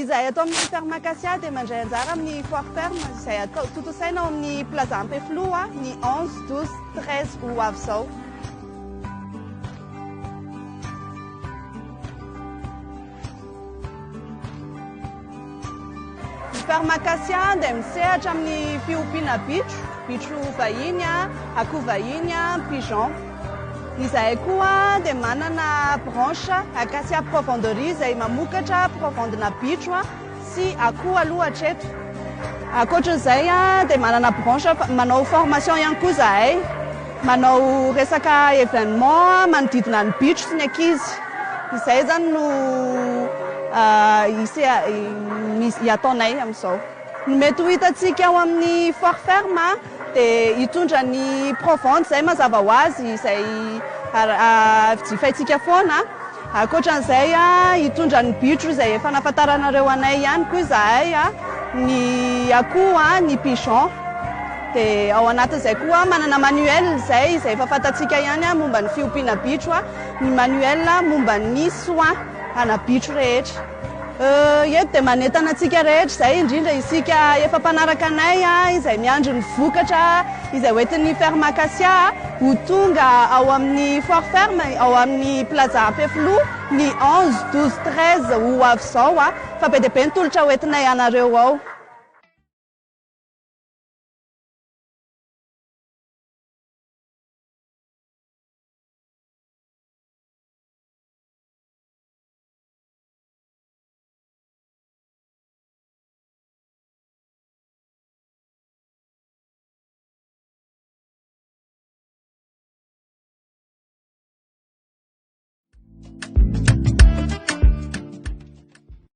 izay atao amin'ny ferme Acacia dia mandray anjara amin'ny foire ferme izay atao totosaina ao amin'ny plaza Ampefloa ny 11, 12, 13 ho avy izao. Ny ferme Acacia dia misehatra amin'ny fiompiana bitro vahiny, akoho vahiny, pigeon. Izay koa dia manana branche Acacia profonderie izay mamokatra provendena bitro sy akoho aloha hatreto. Ankoatran'izay dia manana branche manao formation ihany koa zahay, manao resaka événement manodidina ny bitro sy ny ankizy. Izay zany no ataonay amin'izao. Ny mety ho hitantsika ao amin'ny foire ferme dia hitondra ny provende izay mazava ho azy izay jifaintsika foana. Ankoatran'izay hitondra ny bitro izay efa nafantaranareo anay ihany koa zahay, ny akoho, ny pigeon. Dia ao anatin'izay koa manana manuel izay efa fantatsika ihany momba ny fiompiana bitro, ny manuel momba ny soin ana bitro rehetra. Eto dia manentana antsika rehetra izay indrindra isika efa mpanaraka anay izay miandry ny vokatra izay hoentin'ny ferme Acacia ho tonga ao amin'ny foire ferme ao amin'ny plaza Ampefloa ny 11, 12, 13 ho avy izao fa be dia be ny tolotra hoentinay anareo ao.